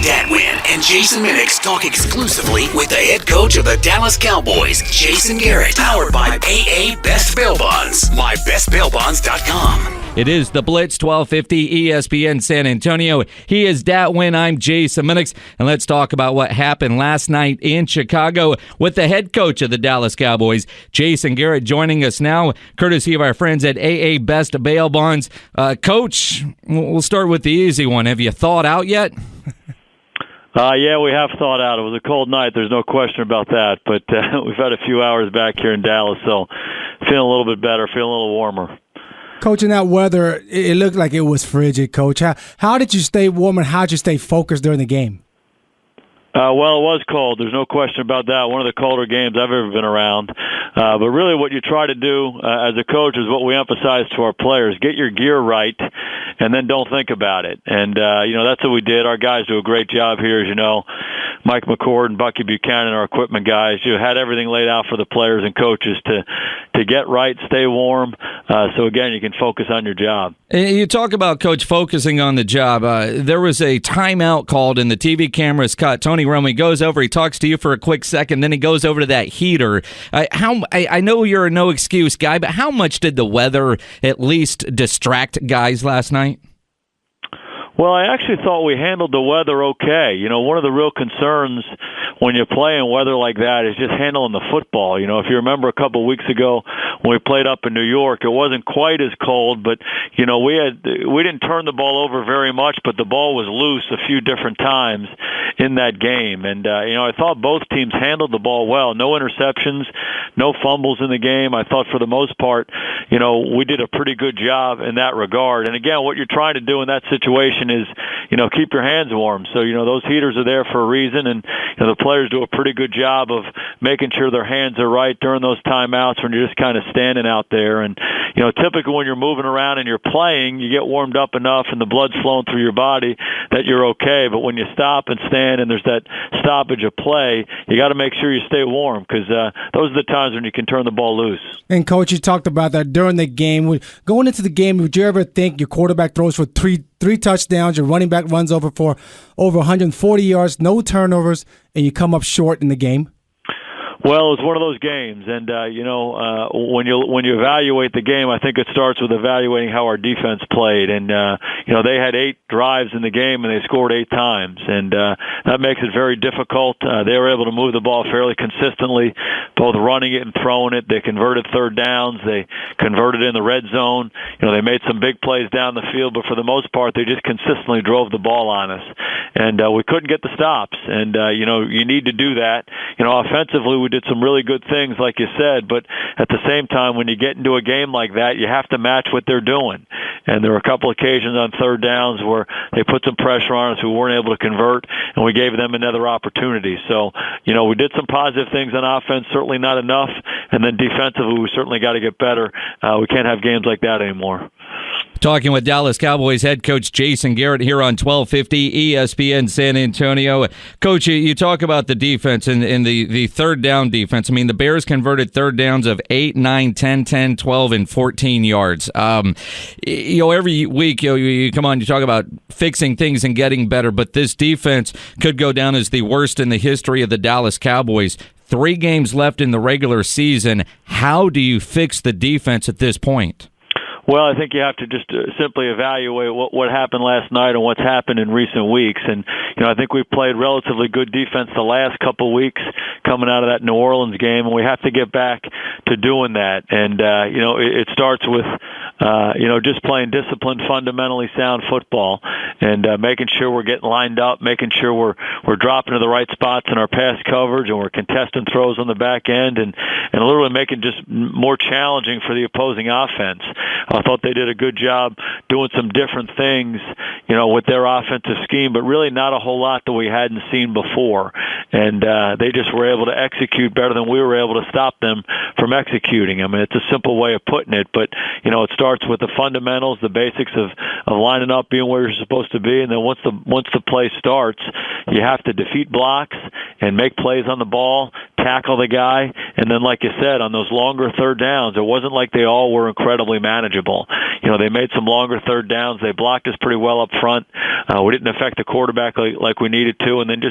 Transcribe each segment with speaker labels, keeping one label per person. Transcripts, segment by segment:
Speaker 1: Dat Win and Jason Minix talk exclusively with the head coach of the Dallas Cowboys, Jason Garrett. Powered by AA Best Bail Bonds. MyBestBailBonds.com.
Speaker 2: It is the Blitz 1250 ESPN San Antonio. He is Dat Win. I'm Jason Minix. And let's talk about what happened last night in Chicago with the head coach of the Dallas Cowboys, Jason Garrett, joining us now, courtesy of our friends at AA Best Bail Bonds. Coach, we'll start with the easy one. Have you thawed out yet?
Speaker 3: Yeah, we have thawed out. It was a cold night. There's no question about that. But we've had a few hours back here in Dallas, so feeling a little bit better, feeling a little warmer.
Speaker 4: Coach, in that weather, it looked like it was frigid, Coach. How did you stay warm and how did you stay focused during the game?
Speaker 3: Well, it was cold. There's no question about that. One of the colder games I've ever been around. But really what you try to do as a coach is what we emphasize to our players. Get your gear right and then don't think about it. And, that's what we did. Our guys do a great job here, as you know. Mike McCord and Bucky Buchanan, our equipment guys, you had everything laid out for the players and coaches to get right, stay warm. So, again, you can focus on your job.
Speaker 2: You talk about, Coach, focusing on the job. There was a timeout called, and the TV cameras caught Tony Romo. He goes over, he talks to you for a quick second, then he goes over to that heater. I know you're a no-excuse guy, but how much did the weather at least distract guys last night?
Speaker 3: Well, I actually thought we handled the weather okay. One of the real concerns when you play in weather like that is just handling the football. If you remember a couple of weeks ago when we played up in New York, it wasn't quite as cold, but, we didn't turn the ball over very much, but the ball was loose a few different times in that game. And, I thought both teams handled the ball well. No interceptions, no fumbles in the game. I thought for the most part, we did a pretty good job in that regard. And again, what you're trying to do in that situation is, keep your hands warm. So, those heaters are there for a reason, and the players do a pretty good job of making sure their hands are right during those timeouts when you're just kind of standing out there. And, typically when you're moving around and you're playing, you get warmed up enough and the blood's flowing through your body that you're okay. But when you stop and stand and there's that stoppage of play, you got to make sure you stay warm because those are the times when you can turn the ball loose.
Speaker 4: And, Coach, you talked about that during the game. Going into the game, would you ever think your quarterback throws for three touchdowns, your running back runs over for over 140 yards, no turnovers, and you come up short in the game?
Speaker 3: Well, it's one of those games, and when you evaluate the game, I think it starts with evaluating how our defense played. And they had 8 drives in the game, and they scored 8 times, and that makes it very difficult. They were able to move the ball fairly consistently, both running it and throwing it. They converted third downs. They converted in the red zone. They made some big plays down the field, but for the most part, they just consistently drove the ball on us, and we couldn't get the stops. And you need to do that. Offensively, we did some really good things, like you said, but at the same time, when you get into a game like that, you have to match what they're doing. And there were a couple occasions on third downs where they put some pressure on us, we weren't able to convert, and we gave them another opportunity. So, we did some positive things on offense, certainly not enough, and then defensively, we certainly got to get better. We can't have games like that anymore.
Speaker 2: Talking with Dallas Cowboys head coach Jason Garrett here on 1250 ESPN San Antonio. Coach, you talk about the defense and the third down defense. I mean, the Bears converted third downs of 8, 9, 10, 10, 12, and 14 yards. Every week you come on, you talk about fixing things and getting better, but this defense could go down as the worst in the history of the Dallas Cowboys. 3 games left in the regular season. How do you fix the defense at this point?
Speaker 3: Well, I think you have to just simply evaluate what happened last night and what's happened in recent weeks. And, I think we've played relatively good defense the last couple of weeks coming out of that New Orleans game, and we have to get back to doing that. And, it starts with, just playing disciplined, fundamentally sound football and making sure we're getting lined up, making sure we're dropping to the right spots in our pass coverage and we're contesting throws on the back end and literally making just more challenging for the opposing offense. I thought they did a good job doing some different things, with their offensive scheme, but really not a whole lot that we hadn't seen before. And they just were able to execute better than we were able to stop them from executing. I mean, it's a simple way of putting it, but, it starts with the fundamentals, the basics of lining up, being where you're supposed to be, and then once the play starts, you have to defeat blocks and make plays on the ball, tackle the guy, and then, like you said, on those longer third downs, it wasn't like they all were incredibly manageable. They made some longer third downs. They blocked us pretty well up front. We didn't affect the quarterback like we needed to, and then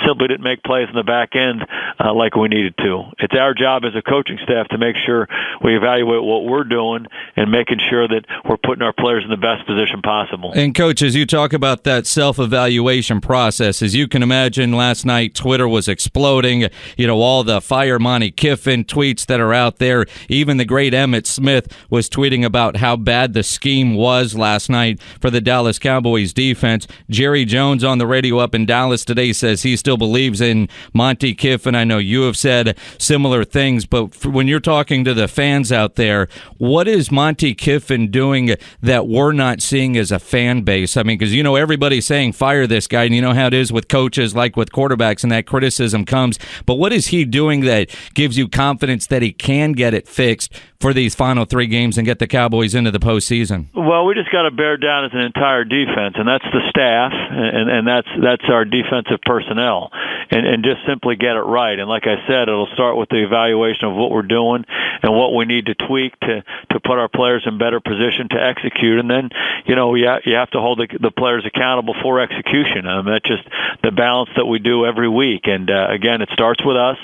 Speaker 3: simply didn't make plays in the back end like we needed to. It's our job as a coaching staff to make sure we evaluate what we're doing and making sure that we're putting our players in the best position possible.
Speaker 2: And, Coach, as you talk about that self-evaluation process, as you can imagine, last night Twitter was exploding. All the Fire Monty Kiffin tweets that are out there. Even the great Emmitt Smith was tweeting about how bad the scheme was last night for the Dallas Cowboys defense. Jerry Jones on the radio up in Dallas today says he still believes in Monty Kiffin. I know you have said similar things, but when you're talking to the fans out there, what is Monty Kiffin doing that we're not seeing as a fan base? I mean, because everybody's saying fire this guy, and you know how it is with coaches, like with quarterbacks, and that criticism comes. But what is he doing that gives you confidence that he can get it fixed for these final 3 games and get the Cowboys into the postseason?
Speaker 3: Well, we just got to bear down as an entire defense, and that's the staff, and that's our defensive personnel, and just simply get it right. And like I said, it'll start with the evaluation of what we're doing and what we need to tweak to put our players in better position to execute. And then, you have to hold the players accountable for execution. That's just the balance that we do every week. And again, it starts with us,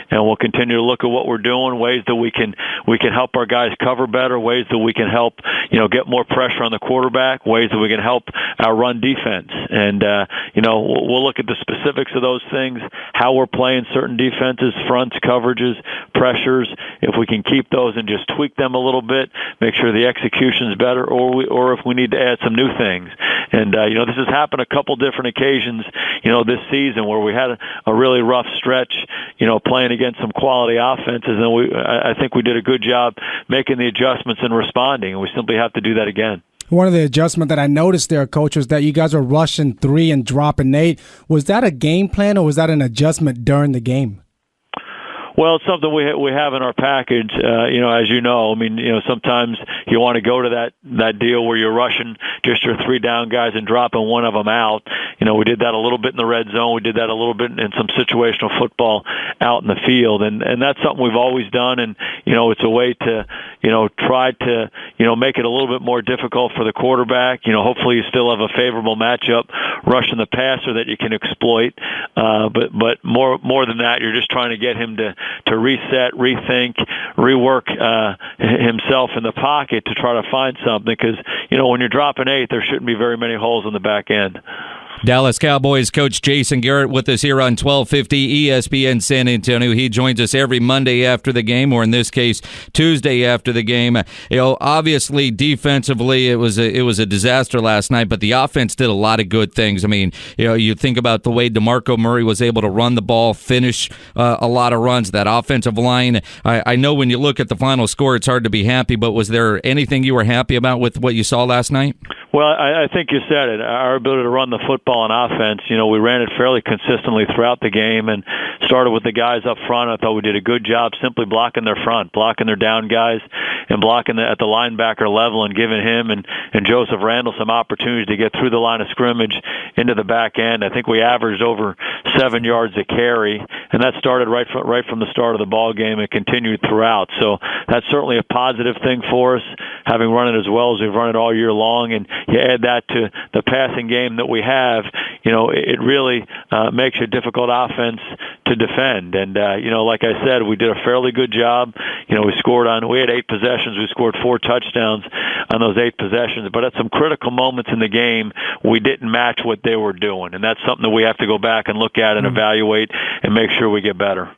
Speaker 3: and we'll continue to look at what we're doing, ways that we can help our guys cover better, ways that we can help get more pressure on the quarterback, ways that we can help our run defense. And we'll look at the specifics of those things, how we're playing certain defenses, fronts, coverages, pressures. If we can keep those and just tweak them a little bit, make sure the execution is better, or if we need to add some new things. And this has happened a couple different occasions this season where we had a really rough stretch playing against some quality offenses, and I think we did a good job making the adjustments and responding, and we simply have to do that again.
Speaker 4: One of the adjustments that I noticed there, Coach, was that you guys were rushing 3 and dropping 8. Was that a game plan, or was that an adjustment during the game?
Speaker 3: Well, it's something we have in our package. As you know, I mean, sometimes you want to go to that deal where you're rushing just your 3 down guys and dropping one of them out. We did that a little bit in the red zone. We did that a little bit in some situational football out in the field, and that's something we've always done. And it's a way to try to make it a little bit more difficult for the quarterback. Hopefully you still have a favorable matchup rushing the passer that you can exploit. But more than that, you're just trying to get him to reset, rethink, rework himself in the pocket to try to find something. Because when you're dropping 8, there shouldn't be very many holes in the back end.
Speaker 2: Dallas Cowboys coach Jason Garrett with us here on 1250 ESPN San Antonio. He joins us every Monday after the game, or in this case, Tuesday after the game. Obviously, defensively, it was a disaster last night, but the offense did a lot of good things. I mean, you think about the way DeMarco Murray was able to run the ball, finish a lot of runs. That offensive line, I know when you look at the final score, it's hard to be happy, but was there anything you were happy about with what you saw last night?
Speaker 3: Well, I think you said it. Our ability to run the football on offense, we ran it fairly consistently throughout the game, and started with the guys up front. I thought we did a good job simply blocking their front, blocking their down guys, and blocking at the linebacker level, and giving him and Joseph Randle some opportunities to get through the line of scrimmage into the back end. I think we averaged over 7 yards a carry, and that started right from the start of the ball game and continued throughout. So that's certainly a positive thing for us, having run it as well as we've run it all year long. And you add that to the passing game that we have, it really makes a difficult offense to defend. And, like I said, we did a fairly good job. We had 8 possessions. We scored 4 touchdowns on those 8 possessions. But at some critical moments in the game, we didn't match what they were doing. And that's something that we have to go back and look at and evaluate and make sure we get better.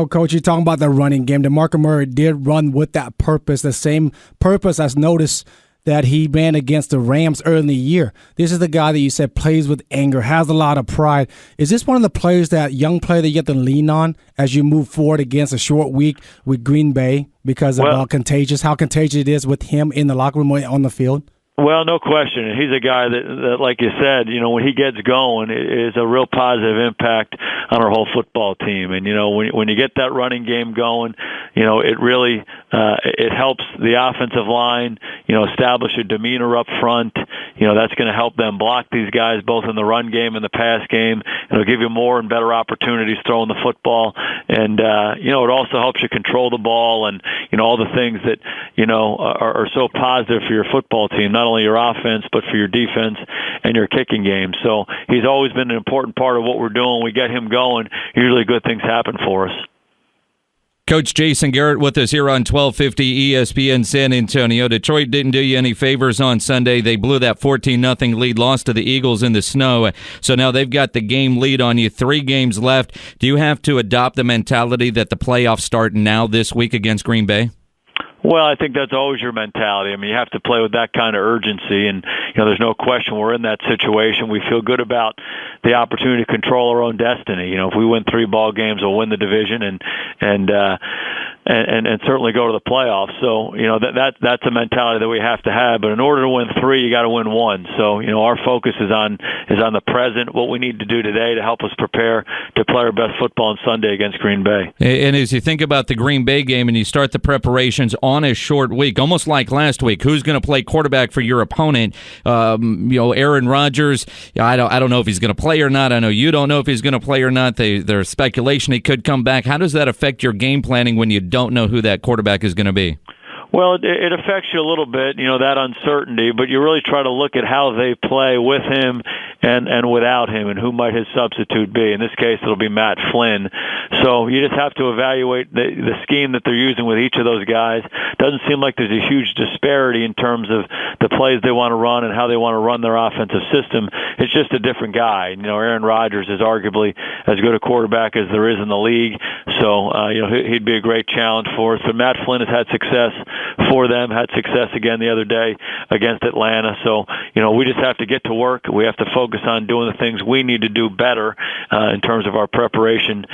Speaker 4: Coach, you're talking about the running game. DeMarco Murray did run with that purpose, the same purpose as noticed that he ran against the Rams early in the year. This is the guy that you said plays with anger, has a lot of pride. Is this one of the players, that young player that you have to lean on as you move forward against a short week with Green Bay because of how contagious it is with him in the locker room or on the field?
Speaker 3: Well, no question. He's a guy that, like you said, when he gets going, it is a real positive impact on our whole football team. And, when you get that running game going, it really it helps the offensive line, establish a demeanor up front. That's going to help them block these guys both in the run game and the pass game. It'll give you more and better opportunities throwing the football. And, it also helps you control the ball and, all the things that, are so positive for your football team, not only your offense, but for your defense and your kicking game. So he's always been an important part of what we're doing. We get him going, usually good things happen for us.
Speaker 2: Coach Jason Garrett with us here on 1250 ESPN San Antonio. Detroit didn't do you any favors on Sunday. They blew that 14-0 lead, lost to the Eagles in the snow. So now they've got the game lead on you. 3 games left. Do you have to adopt the mentality that the playoffs start now this week against Green Bay?
Speaker 3: Well, I think that's always your mentality. I mean, you have to play with that kind of urgency, and there's no question we're in that situation. We feel good about the opportunity to control our own destiny. If we win 3 ball games, we'll win the division and certainly go to the playoffs. So that's a mentality that we have to have. But in order to win 3, you got to win 1. So our focus is on the present, what we need to do today to help us prepare to play our best football on Sunday against Green Bay.
Speaker 2: And as you think about the Green Bay game and you start the preparations on a short week, almost like last week, who's going to play quarterback for your opponent? Aaron Rodgers. I don't know if he's going to play or not. I know you don't know if he's going to play or not. There's speculation he could come back. How does that affect your game planning when you don't know who that quarterback is going to be?
Speaker 3: Well, it affects you a little bit, that uncertainty, but you really try to look at how they play with him and without him and who might his substitute be. In this case, it'll be Matt Flynn. So you just have to evaluate the scheme that they're using with each of those guys. Doesn't seem like there's a huge disparity in terms of the plays they want to run and how they want to run their offensive system. It's just a different guy. Aaron Rodgers is arguably as good a quarterback as there is in the league. So, he'd be a great challenge for us. But Matt Flynn has had success for them, had success again the other day against Atlanta. So, we just have to get to work. We have to focus on doing the things we need to do better in terms of our preparation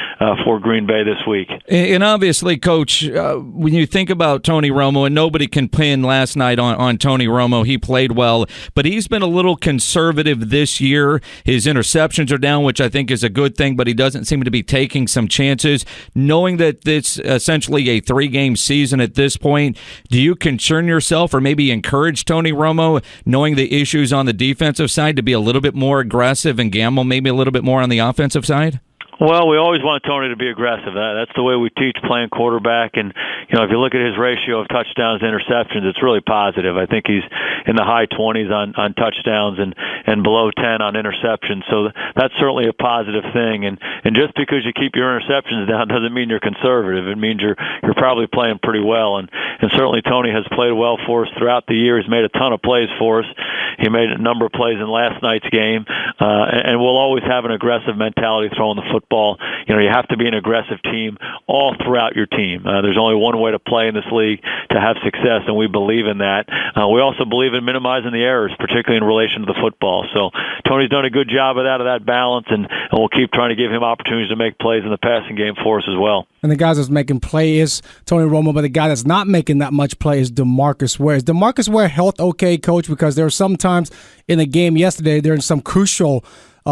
Speaker 3: for Green Bay this week.
Speaker 2: And obviously, Coach, when you think about Tony Romo, and nobody can pin last night on Tony Romo, he played well, but he's been a little conservative this year. His interceptions are down, which I think is a good thing, but he doesn't seem to be taking some chances. Knowing that it's essentially a 3-game season at this point, do you concern yourself or maybe encourage Tony Romo, knowing the issues on the defensive side, to be a little bit more aggressive and gamble maybe a little bit more on the offensive side?
Speaker 3: Well, we always want Tony to be aggressive. That's the way we teach playing quarterback. And, if you look at his ratio of touchdowns to interceptions, it's really positive. I think he's in the high 20s on touchdowns and below 10 on interceptions. So that's certainly a positive thing. And just because you keep your interceptions down doesn't mean you're conservative. It means you're probably playing pretty well. And certainly Tony has played well for us throughout the year. He's made a ton of plays for us. He made a number of plays in last night's game. And we'll always have an aggressive mentality throwing the football. You have to be an aggressive team all throughout your team. There's only one way to play in this league to have success, and we believe in that. We also believe in minimizing the errors, particularly in relation to the football. So Tony's done a good job of that balance, and we'll keep trying to give him opportunities to make plays in the passing game for us as well.
Speaker 4: And the guy that's making play is Tony Romo, but the guy that's not making that much play is DeMarcus Ware. Is DeMarcus Ware health okay, Coach? Because there were some times in the game yesterday, there's some crucial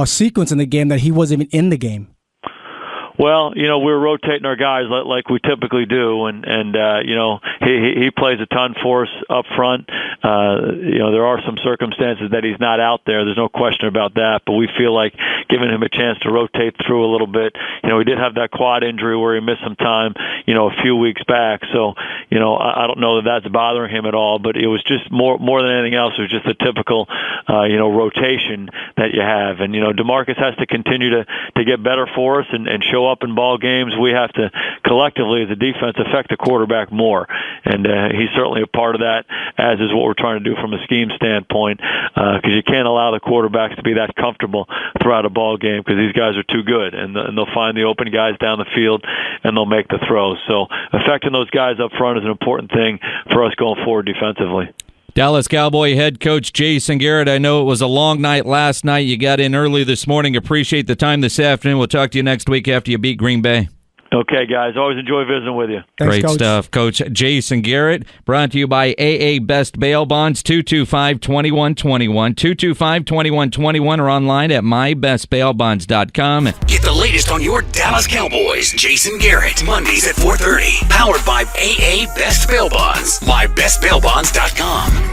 Speaker 4: sequence in the game that he wasn't even in the game.
Speaker 3: Well, we're rotating our guys like we typically do, and he plays a ton for us up front. There are some circumstances that he's not out there. There's no question about that, but we feel like giving him a chance to rotate through a little bit. He did have that quad injury where he missed some time, a few weeks back. So, I don't know that that's bothering him at all, but it was just more than anything else. It was just a typical, rotation that you have. And, DeMarcus has to continue to get better for us and show up in ball games. We have to collectively as a defense affect the quarterback more, and he's certainly a part of that, as is what we're trying to do from a scheme standpoint, because you can't allow the quarterbacks to be that comfortable throughout a ball game, because these guys are too good, and they'll find the open guys down the field and they'll make the throws. So affecting those guys up front is an important thing for us going forward defensively.
Speaker 2: Dallas Cowboy head coach Jason Garrett, I know it was a long night last night. You got in early this morning. Appreciate the time this afternoon. We'll talk to you next week after you beat Green Bay.
Speaker 3: Okay, guys. Always enjoy visiting with you.
Speaker 4: Thanks,
Speaker 2: Great
Speaker 4: Coach.
Speaker 2: stuff. Coach Jason Garrett, brought to you by AA Best Bail Bonds, 225-2121, 225-2121, or online at mybestbailbonds.com.
Speaker 1: Get the latest on your Dallas Cowboys. Jason Garrett, Mondays at 4:30. Powered by AA Best Bail Bonds. MyBestBailBonds.com.